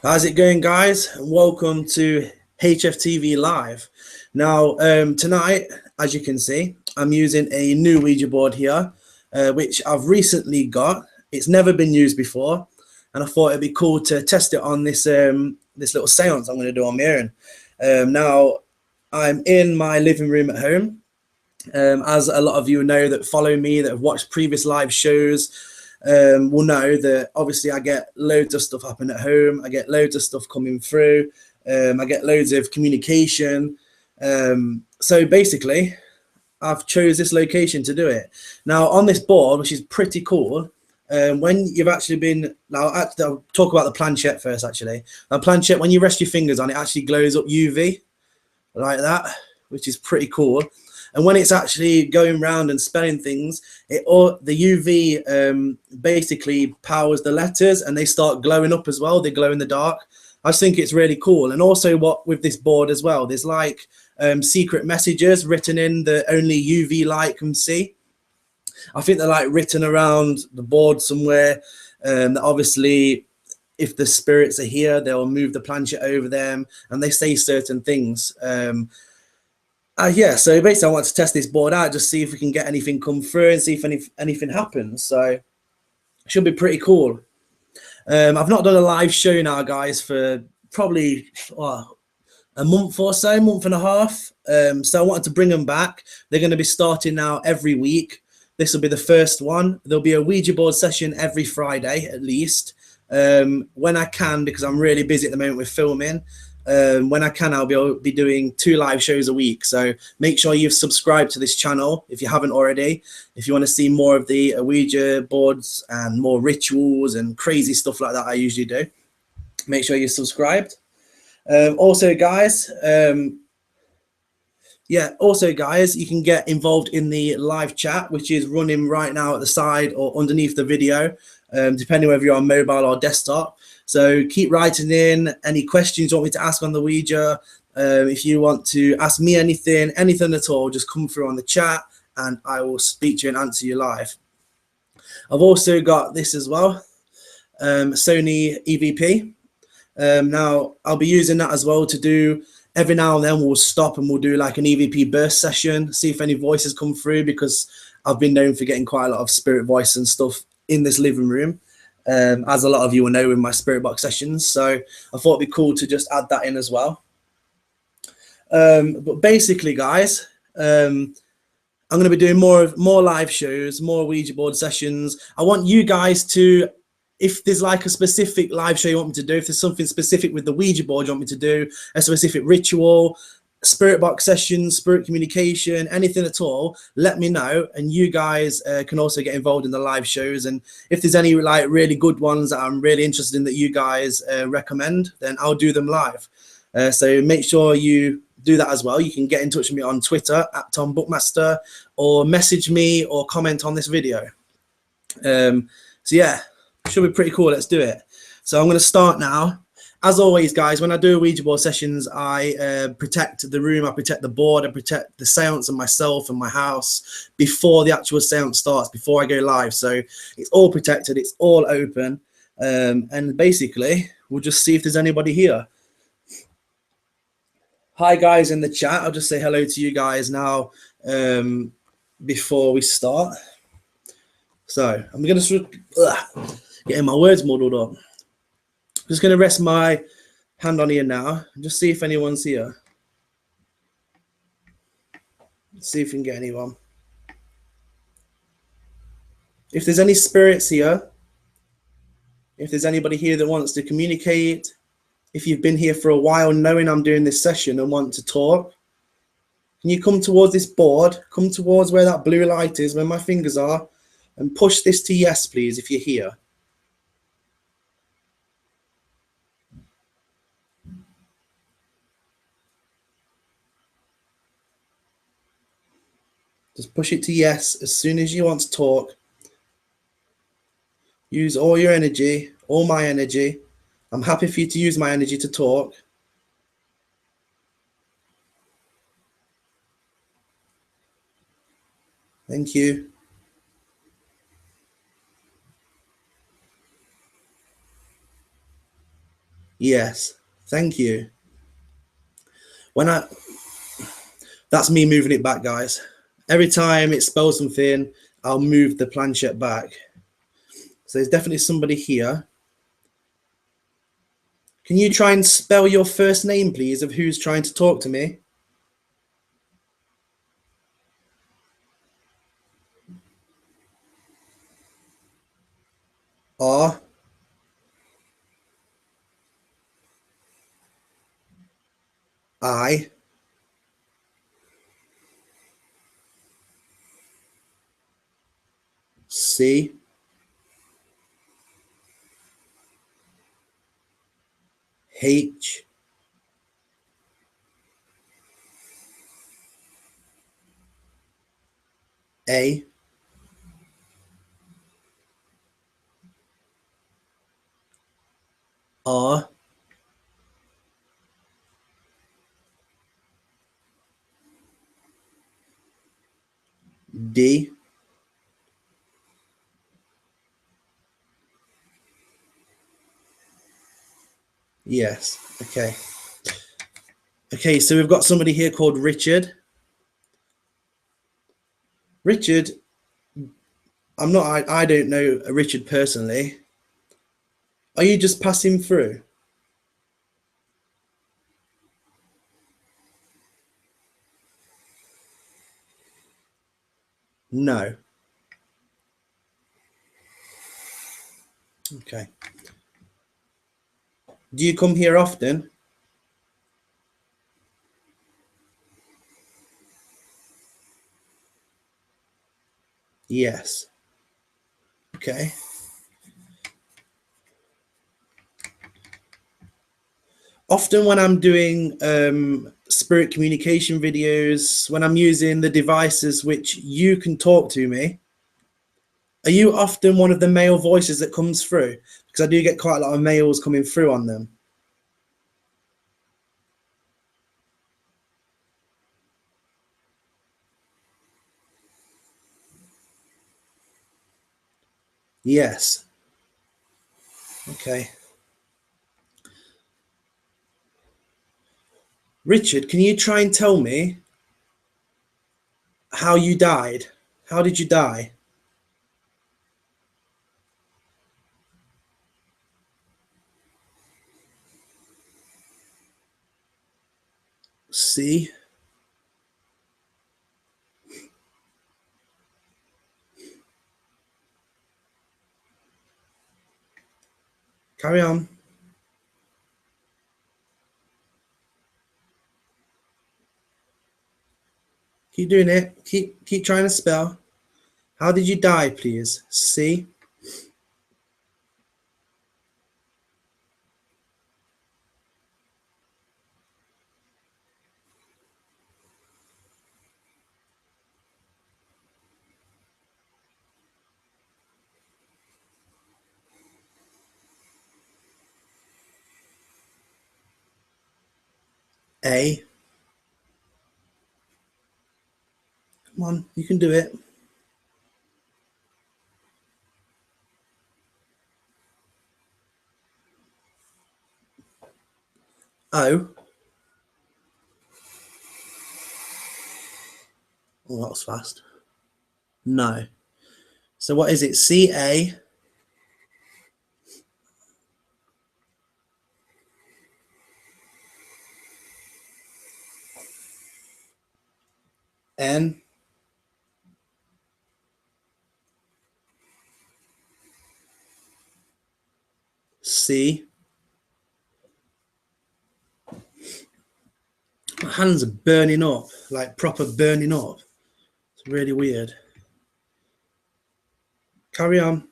How's it going, guys? Welcome to HFTV Live. Now, tonight, as you can see, I'm using a new Ouija board here, which I've recently got. It's never been used before, and I thought it'd be cool to test it on this this little seance I'm going to do on my own. Now, I'm in my living room at home. As a lot of you know that follow me, that have watched previous live shows, will know that obviously I get loads of stuff happening at home. I get loads of stuff coming through. I get loads of communication. So basically, I've chose this location to do it. Now on this board, which is pretty cool, when you've actually been, I'll talk about the planchette first actually. The planchette, when you rest your fingers on it, actually glows up UV like that, which is pretty cool. And when it's actually going around and spelling things, the UV basically powers the letters and they start glowing up as well. They glow in the dark. I just think it's really cool. And also what with this board as well, there's like secret messages written in that only UV light can see. I think they're like written around the board somewhere. That obviously, if the spirits are here, they'll move the planchette over them and they say certain things. Yeah, so basically I want to test this board out, just see if we can get anything come through and see if anything happens. So it should be pretty cool. I've not done a live show now, guys, for probably a month or so, month and a half. So I wanted to bring them back. They're going to be starting now every week. This will be the first one. There'll be a Ouija board session every Friday at least. When I can, because I'm really busy at the moment with filming. When I can, I'll be doing 2 live shows a week. So make sure you've subscribed to this channel if you haven't already. If you want to see more of the Ouija boards and more rituals and crazy stuff like that I usually do, make sure you're subscribed. Also, guys, you can get involved in the live chat, which is running right now at the side or underneath the video, depending whether you're on mobile or desktop. So keep writing in any questions you want me to ask on the Ouija. If you want to ask me anything at all, just come through on the chat and I will speak to you and answer you live. I've also got this as well, Sony EVP. Now I'll be using that as well to do. Every now and then we'll stop and we'll do like an EVP burst session, see if any voices come through, because I've been known for getting quite a lot of spirit voice and stuff in this living room, as a lot of you will know in my spirit box sessions. So I thought it'd be cool to just add that in as well. But basically, guys, I'm going to be doing more live shows, more Ouija board sessions. I want you guys to, if there's like a specific live show you want me to do, if there's something specific with the Ouija board you want me to do, a specific ritual, spirit box session, spirit communication, anything at all, let me know. And you guys can also get involved in the live shows. And if there's any like really good ones that I'm really interested in that you guys recommend, then I'll do them live. So make sure you do that as well. You can get in touch with me on Twitter at Tom Bookmaster, or message me or comment on this video. So yeah, should be pretty cool. Let's do it. So I'm going to start now. As always, guys, when I do Ouija board sessions, I protect the room, I protect the board, I protect the seance and myself and my house before the actual seance starts, before I go live. So it's all protected, it's all open. And basically, we'll just see if there's anybody here. Hi, guys, in the chat. I'll just say hello to you guys now before we start. So I'm going to getting my words muddled up. Just going to rest my hand on here now and just see if anyone's here. Let's see if we can get anyone. If there's any spirits here, if there's anybody here that wants to communicate, if you've been here for a while knowing I'm doing this session and want to talk, can you come towards this board, come towards where that blue light is, where my fingers are, and push this to yes, please, if you're here. Just push it to yes as soon as you want to talk. Use all your energy, all my energy. I'm happy for you to use my energy to talk. Thank you. Yes. Thank you. That's me moving it back, guys. Every time it spells something, I'll move the planchette back. So there's definitely somebody here. Can you try and spell your first name, please, of who's trying to talk to me? R I C H A R D. Yes. Okay. Okay, so we've got somebody here called Richard. Richard, I don't know Richard personally. Are you just passing through? No. Okay. Do you come here often? Yes. Okay. Often when I'm doing spirit communication videos, when I'm using the devices which you can talk to me, are you often one of the male voices that comes through? Because I do get quite a lot of males coming through on them. Yes. Okay. Richard, can you try and tell me how you died? How did you die? See? Carry on. Keep doing it. Keep trying to spell. How did you die, please? C A. Come on, you can do it. O. Oh, that was fast. No. So what is it? C A N C. My hands are burning up, like proper burning up. It's really weird. Carry on.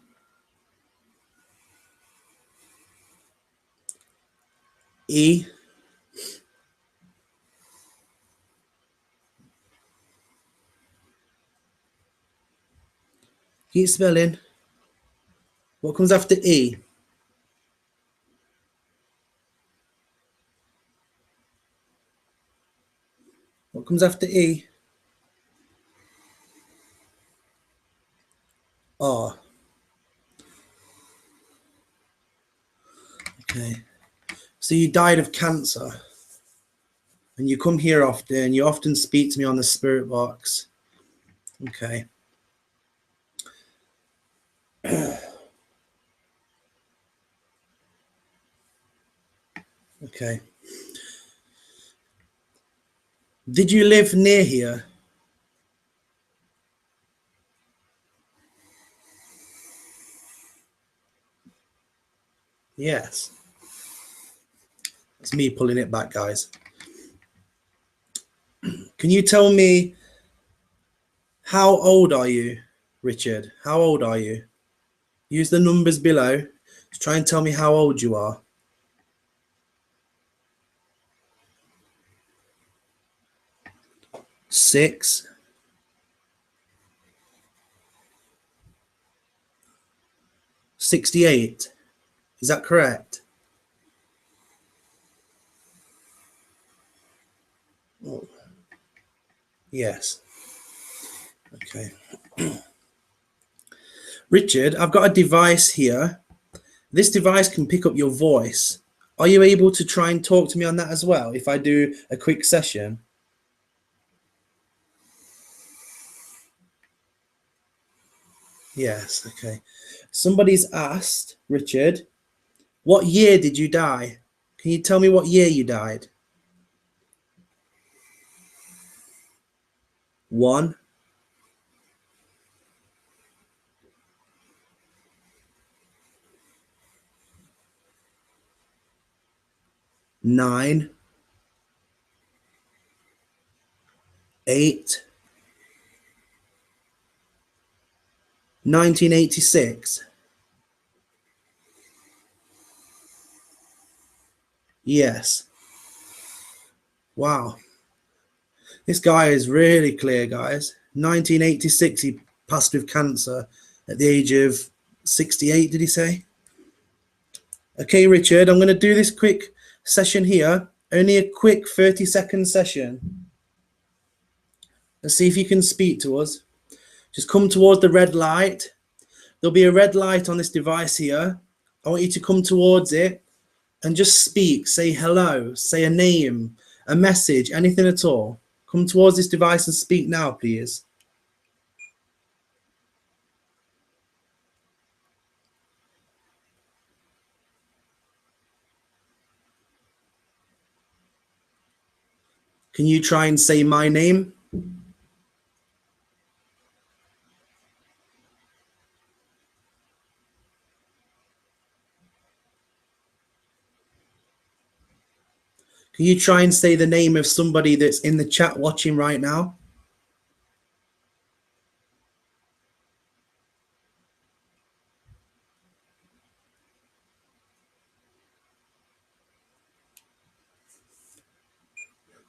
E. Keep spelling. What comes after E? What comes after E? R. Okay. So you died of cancer, and you come here often. You often speak to me on the spirit box. Okay. Okay. Did you live near here? Yes. It's me pulling it back, guys. Can you tell me, how old are you, Richard? How old are you? Use the numbers below to try and tell me how old you are. 6. 68. Is that correct? Oh. Yes. Okay. Richard, I've got a device here. This device can pick up your voice. Are you able to try and talk to me on that as well if I do a quick session? Yes, okay. Somebody's asked, Richard, what year did you die? Can you tell me what year you died? 1, 9, 8, 1986. Yes. Wow. This guy is really clear, guys. 1986, he passed with cancer at the age of 68, did he say? Okay, Richard, I'm going to do this quick session here. Only a quick 30-second session. Let's see if you can speak to us. Just come towards the red light. There'll be a red light on this device here. I want you to come towards it and just speak. Say hello, say a name, a message, anything at all. Come towards this device and speak now, please. Can you try and say my name? Can you try and say the name of somebody that's in the chat watching right now?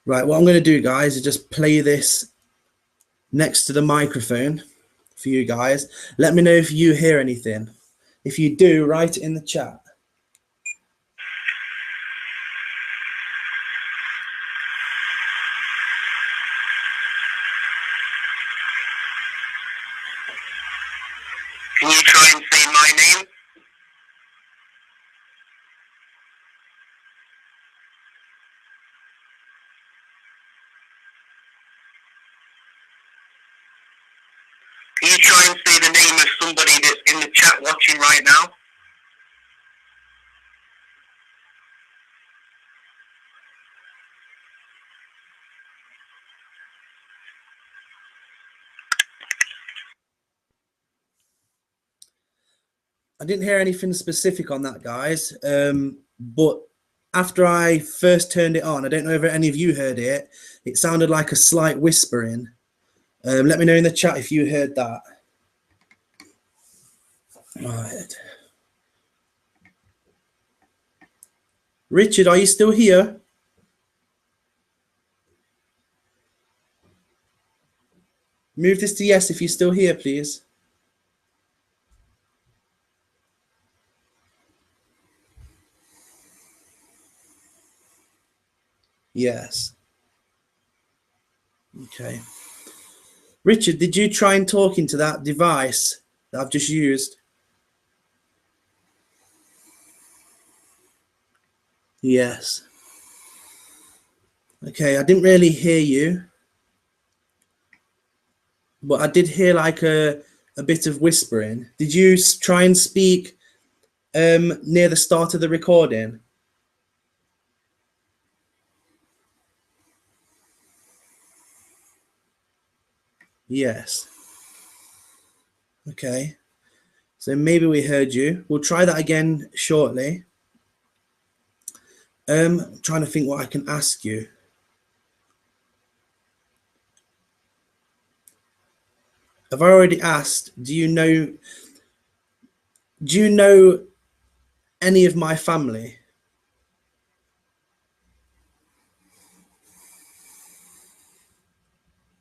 Right, what I'm going to do, guys, is just play this next to the microphone for you guys. Let me know if you hear anything. If you do, write it in the chat. Can you try and say my name? Can you try and say the name of somebody that's in the chat watching right now? I didn't hear anything specific on that, guys. But after I first turned it on, I don't know if any of you heard it. It sounded like a slight whispering. Let me know in the chat if you heard that. All right. Richard, are you still here? Move this to yes if you're still here, please. Yes. Okay. Richard, did you try and talk into that device that I've just used? Yes. Okay, I didn't really hear you, but I did hear like a bit of whispering. Did you try and speak near the start of the recording? Yes. Okay. So maybe we heard you. We'll try that again shortly. I'm trying to think what I can ask you. Have I already asked, do you know any of my family?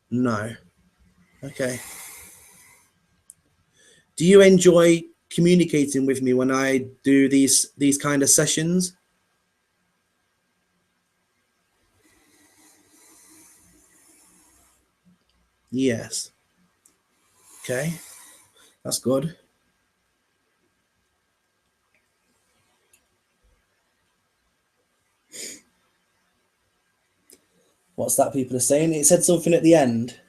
No. Okay. Do you enjoy communicating with me when I do these kind of sessions? Yes. Okay. That's good. What's that people are saying? It said something at the end.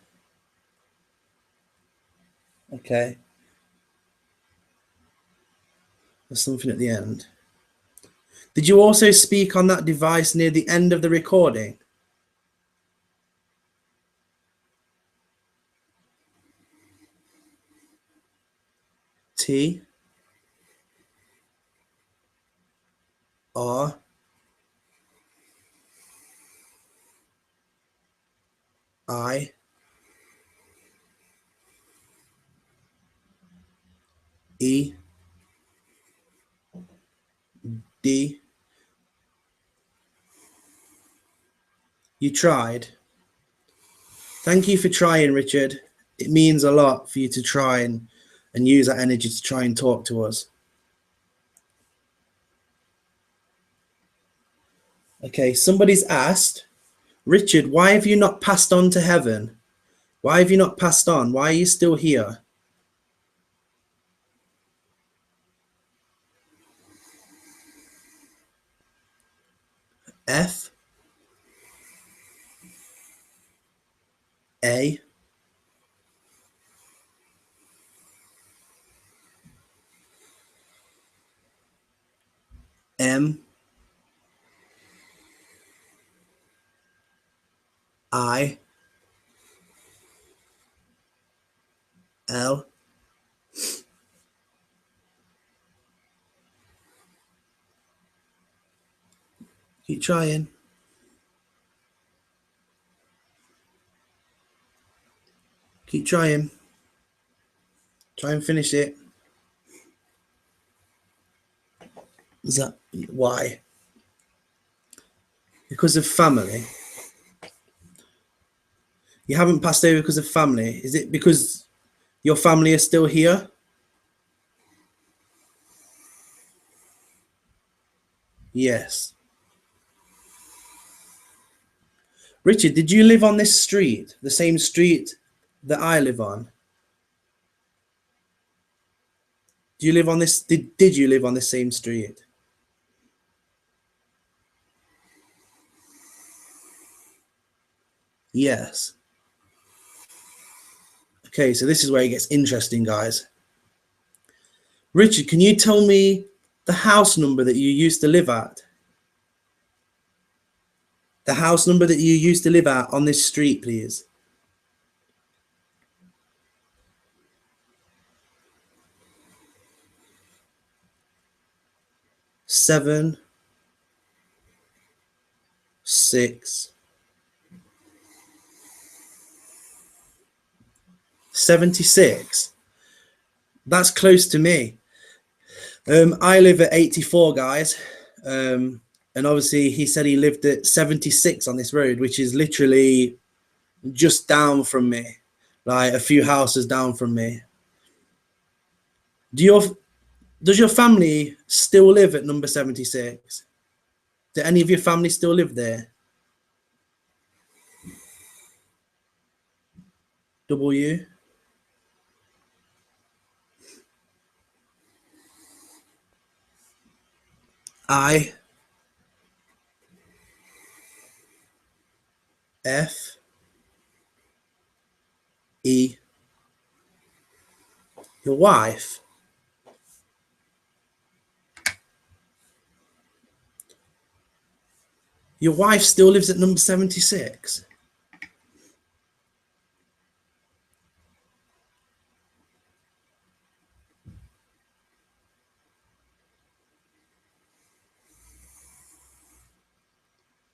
Okay. There's something at the end. Did you also speak on that device near the end of the recording? T R I E D. You tried. Thank you for trying, Richard. It means a lot for you to try and use that energy to try and talk to us. Okay, somebody's asked, Richard, why have you not passed on to heaven? Why have you not passed on? Why are you still here? F A M I L. Keep trying. Keep trying. Try and finish it. Is that why? Because of family. You haven't passed over because of family. Is it because your family is still here? Yes. Richard, did you live on this street? The same street that I live on? Do you live on this? Did you live on the same street? Yes. Okay, so this is where it gets interesting, guys. Richard, can you tell me the house number that you used to live at? The house number that you used to live at on this street, please. 7 6 76. That's close to me. I live at 84, guys. And obviously he said he lived at 76 on this road, which is literally just down from me, like a few houses down from me. Does your family still live at number 76? Do any of your family still live there? W I F E. Your wife? Your wife still lives at number 76?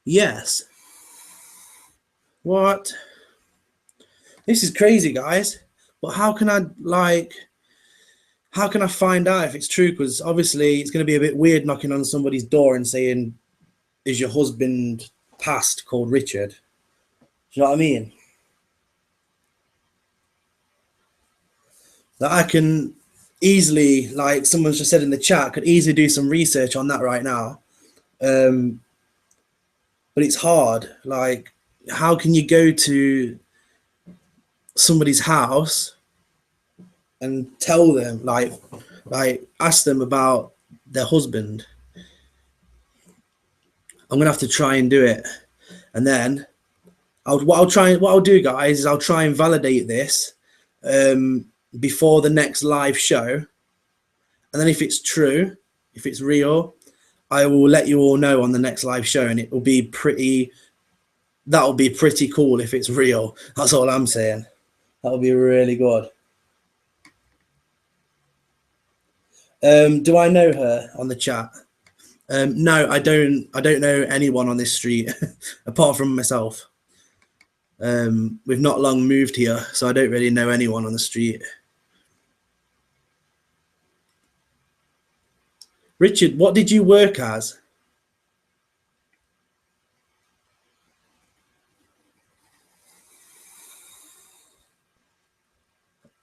Yes. What? This is crazy, guys. But how can I, like, how can I find out if it's true? Because obviously it's going to be a bit weird knocking on somebody's door and saying, is your husband passed called Richard? Do you know what I mean? That I can easily, like someone's just said in the chat, could easily do some research on that right now. But it's hard. Like, how can you go to somebody's house and tell them, like ask them about their husband? I'm gonna have to try and do it, and then what I'll do, guys, is I'll try and validate this before the next live show, and then if it's true, if it's real, I will let you all know on the next live show, and it will be pretty. That'll be pretty cool if it's real. That's all I'm saying. That'll be really good. Do I know her on the chat? No, I don't. I don't know anyone on this street apart from myself. We've not long moved here, so I don't really know anyone on the street. Richard, what did you work as?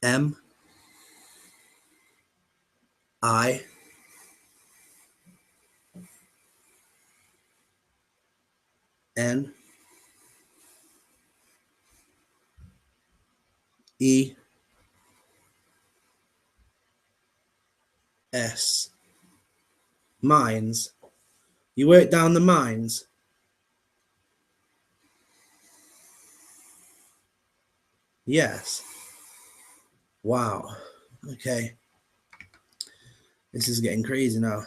M I N E S. Mines. You work down the mines? Yes. Wow. Okay. This is getting crazy now.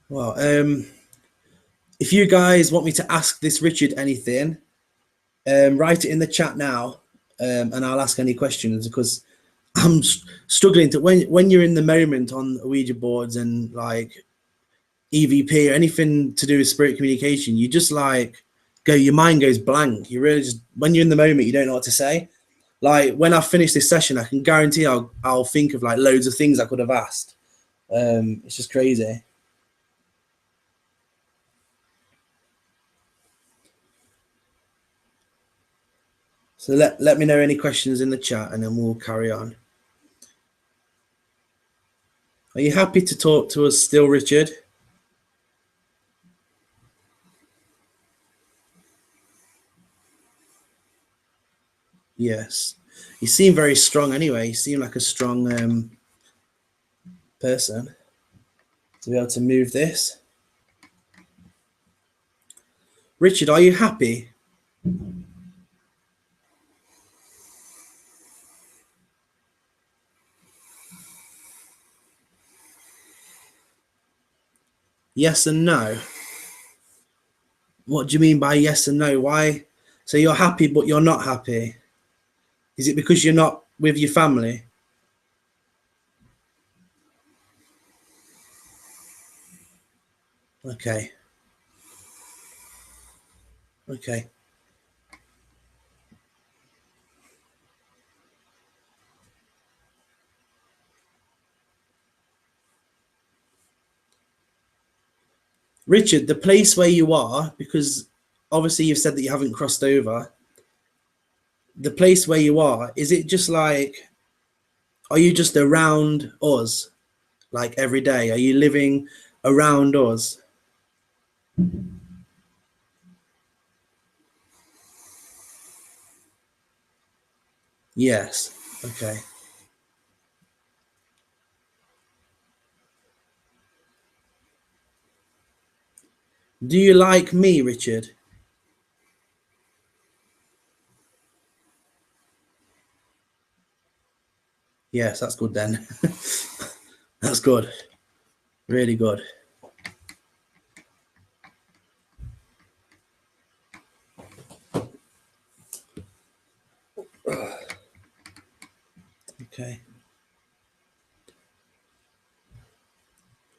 Well, if you guys want me to ask this Richard anything, write it in the chat now, and I'll ask any questions, because I'm struggling to, when you're in the moment on Ouija boards and like EVP or anything to do with spirit communication, you just like your mind goes blank. You really just, when you're in the moment, you don't know what to say. Like when I finish this session, I can guarantee I'll think of like loads of things I could have asked. It's just crazy. So let me know any questions in the chat, and then we'll carry on. Are you happy to talk to us still, Richard? Yes. You seem very strong anyway. You seem like a strong person to be able to move this. Richard, are you happy? Yes and no. What do you mean by yes and no? Why? So you're happy, but you're not happy? Is it because you're not with your family? Okay. Okay. Richard, the place where you are, because obviously you've said that you haven't crossed over, the place where you are, is it just like, are you just around us, like every day? Are you living around us? Yes. Okay. Do you like me, Richard? Yes, that's good then. That's good. Really good. Okay.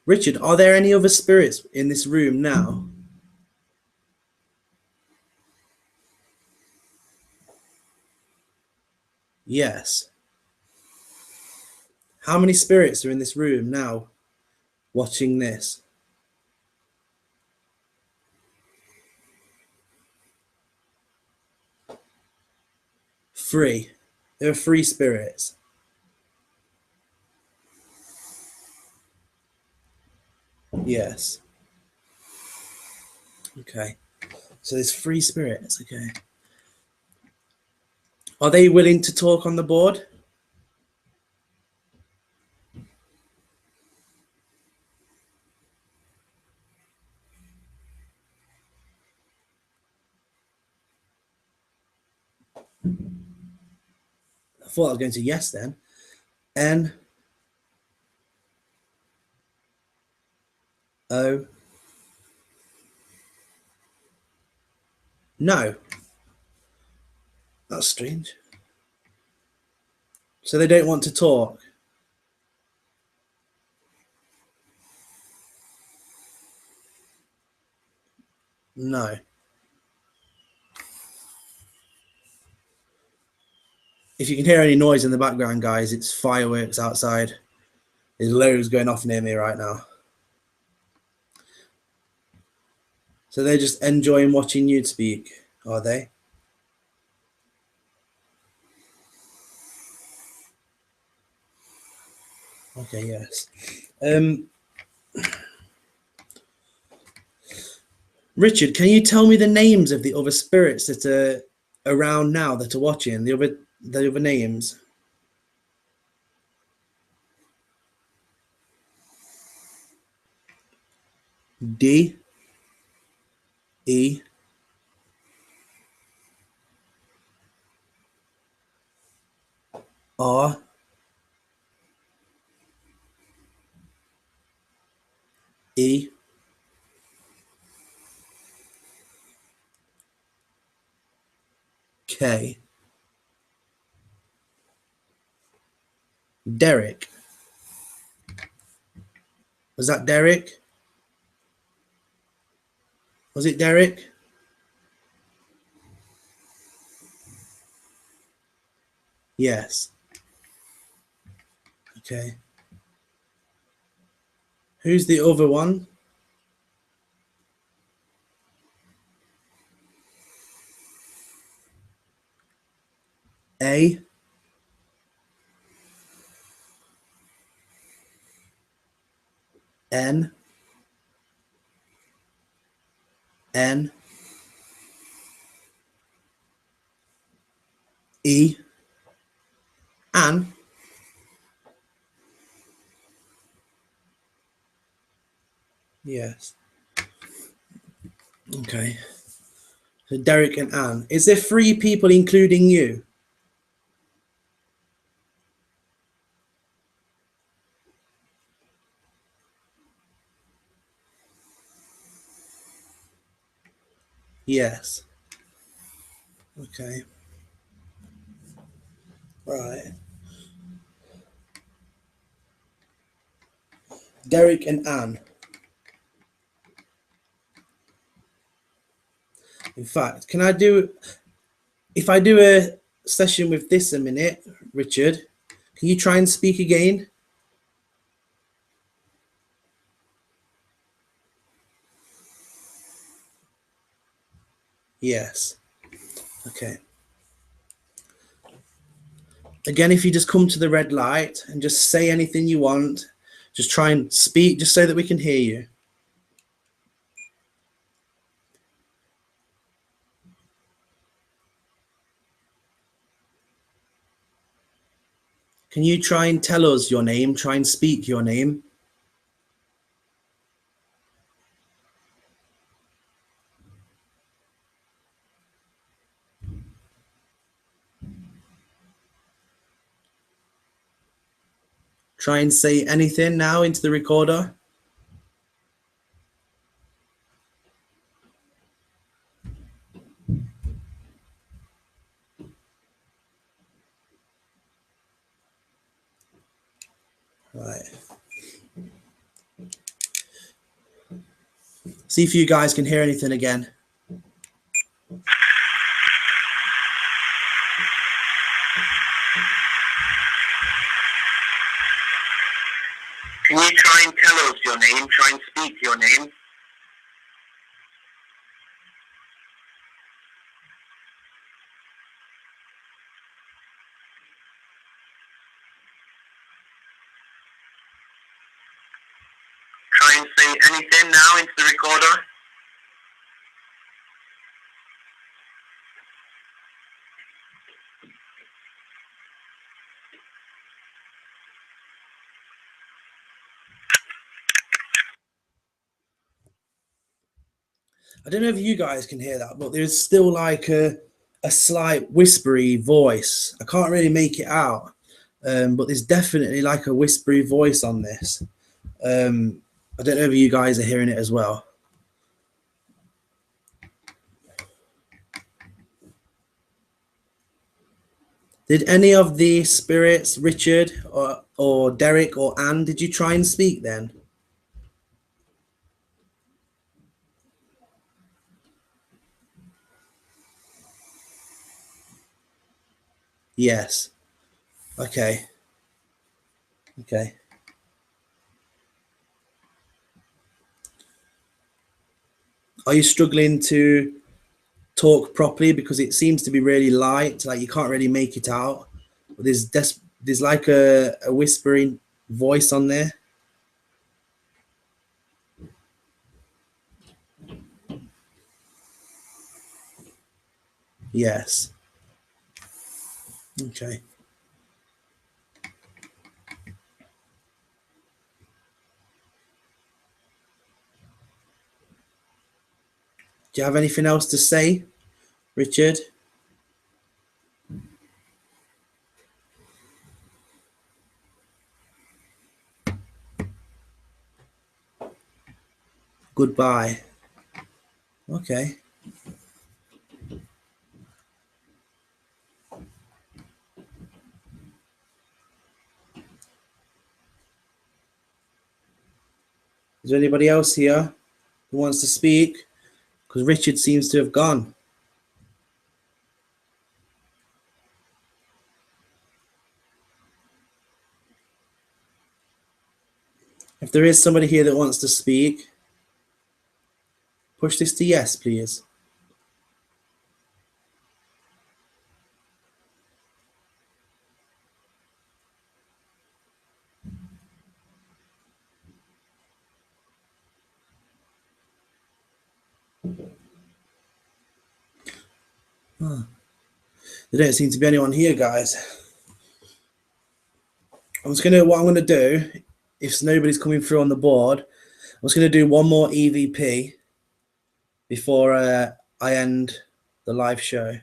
Richard, are there any other spirits in this room now? Yes. How many spirits are in this room now watching this? 3. There are 3 spirits. Yes. Okay. So there's 3 spirits. Okay. Are they willing to talk on the board? I thought I was going to yes then. N O. No. That's strange. So they don't want to talk. No. If you can hear any noise in the background, guys, it's fireworks outside. There's loads going off near me right now. So they're just enjoying watching you speak, are they? Okay, yes. Richard, can you tell me the names of the other spirits that are around now that are watching? The other names. D E R E K. Derek. Was that Derek? Was it Derek? Yes. Okay. Who's the other one? A N N E Anne. Yes. Okay. So Derek and Anne. Is there 3 people including you? Yes. Okay. Right. Derek and Anne. In fact, if I do a session with this a minute, Richard, can you try and speak again? Yes. Okay. Again, if you just come to the red light and just say anything you want, just try and speak just so that we can hear you. Can you try and tell us your name? Try and speak your name. Try and say anything now into the recorder. Right. See if you guys can hear anything again. Can you try and tell us your name? Try and speak your name. Try and say anything now into the recorder. I don't know if you guys can hear that, but there's still like a slight whispery voice. I can't really make it out, but there's definitely like a whispery voice on this. I don't know if you guys are hearing it as well. Did any of the spirits, Richard or Derek or Anne, did you try and speak then? Yes. Okay. Okay. Are you struggling to talk properly because it seems to be really light, like you can't really make it out? But there's like a whispering voice on there. Yes. Okay. Do you have anything else to say, Richard? Goodbye. Okay. Is there anybody else here who wants to speak? Because Richard seems to have gone. If there is somebody here that wants to speak, push this to yes, please. There don't seem to be anyone here, guys. What I'm gonna do, if nobody's coming through on the board, I'm just gonna do one more EVP before I end the live show.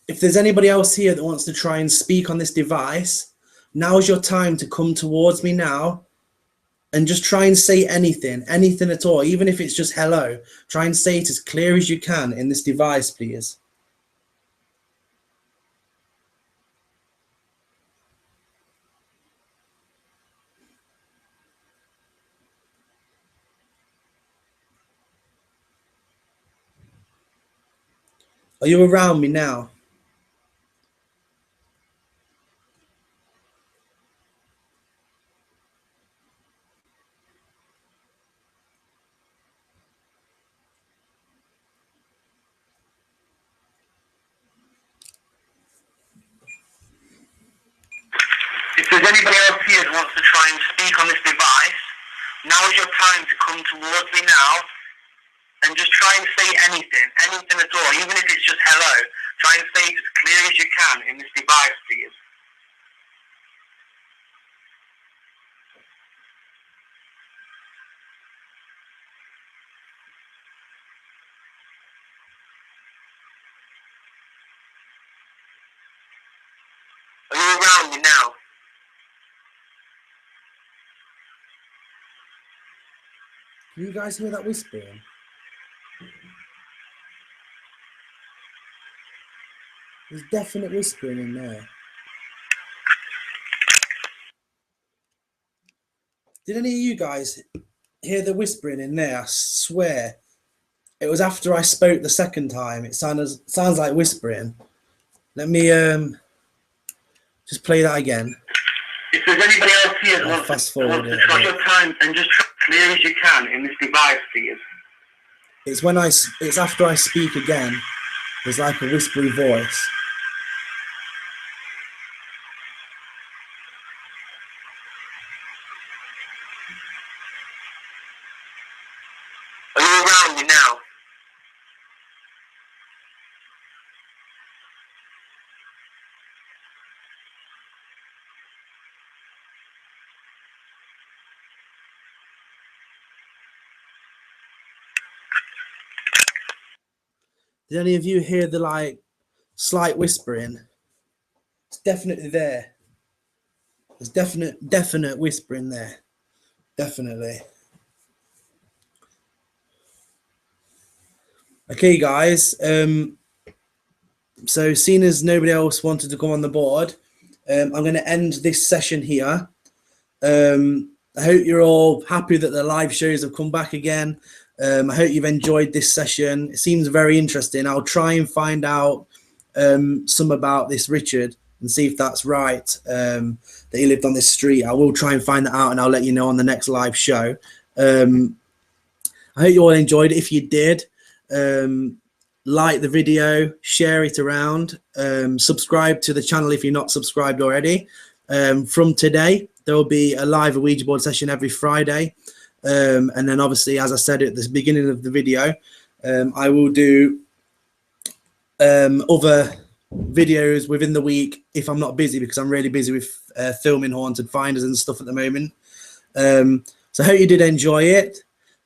If there's anybody else here that wants to try and speak on this device, now's your time to come towards me now and just try and say anything at all, even if it's just hello. Try and say it as clear as you can in this device, please. Are you around me now? If there's anybody else here who wants to try and speak on this device, now is your time to come towards me now and just try and say anything at all, even if it's just hello. Try and say it as clear as you can in this device, please. Are you around me now? Can you guys hear that whispering? There's definite whispering in there. Did any of you guys hear the whispering in there? I swear. It was after I spoke the second time. It sounds like whispering. Let me just play that again. If there's anybody else here who wants to try your time and just try as clear as you can in this device, please. It's after I speak again. There's like a whispery voice. Are you around me now? Did any of you hear the like slight whispering? It's definitely there. There's definite whispering there. Definitely. Okay, guys. So seeing as nobody else wanted to come on the board, I'm going to end this session here. I hope you're all happy that the live shows have come back again. I hope you've enjoyed this session. It seems very interesting. I'll try and find out some about this Richard and see if that's right, that he lived on this street. I will try and find that out and I'll let you know on the next live show. I hope you all enjoyed it. If you did, like the video, share it around, subscribe to the channel if you're not subscribed already. From today, there will be a live Ouija board session every Friday. And then obviously, as I said at the beginning of the video, I will do other videos within the week if I'm not busy, because I'm really busy with filming Haunted Finders and stuff at the moment. So I hope you did enjoy it.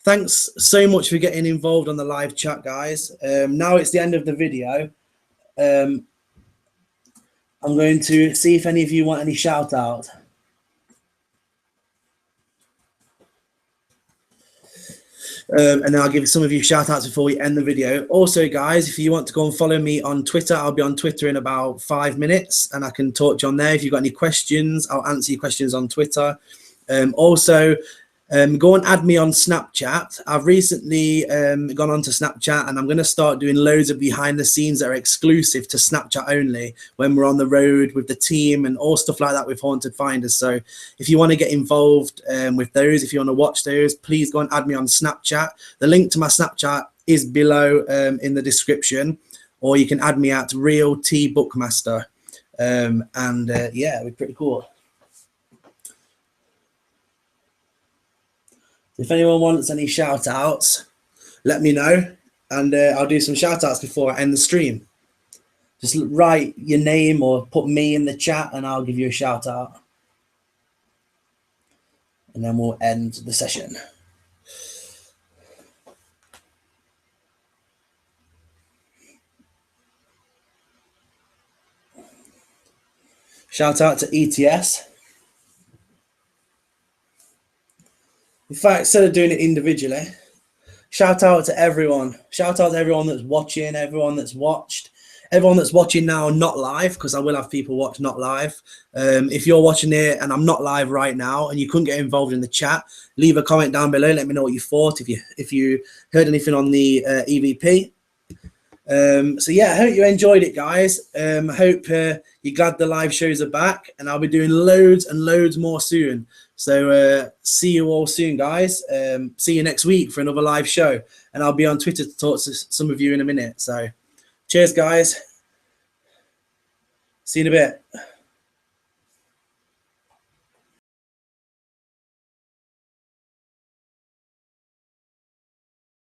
Thanks so much for getting involved on the live chat, guys. Now it's the end of the video. I'm going to see if any of you want any shout out. And then I'll give some of you shout outs before we end the video. Also, guys, if you want to go and follow me on Twitter, I'll be on Twitter in about 5 minutes and I can talk to you on there. If you've got any questions, I'll answer your questions on Twitter. Also, go and add me on Snapchat. I've recently gone on to Snapchat and I'm going to start doing loads of behind the scenes that are exclusive to Snapchat only when we're on the road with the team and all stuff like that with Haunted Finders. So if you want to get involved with those, if you want to watch those, please go and add me on Snapchat. The link to my Snapchat is below in the description, or you can add me at Real T Bookmaster. Yeah, it'd be pretty cool. If anyone wants any shout outs, let me know and I'll do some shout outs before I end the stream. Just write your name or put me in the chat and I'll give you a shout out. And then we'll end the session. Shout out to ETS. In fact, instead of doing it individually, shout out to everyone. Shout out to everyone that's watching, everyone that's watched, everyone that's watching now, not live, because I will have people watch not live. If you're watching it and I'm not live right now and you couldn't get involved in the chat, leave a comment down below. Let me know what you thought, if you heard anything on the EVP. So yeah, I hope you enjoyed it, guys. I hope you're glad the live shows are back, and I'll be doing loads and loads more soon. So see you all soon, guys. See you next week for another live show, and I'll be on Twitter to talk to some of you in a minute. So cheers, guys. See you in a bit.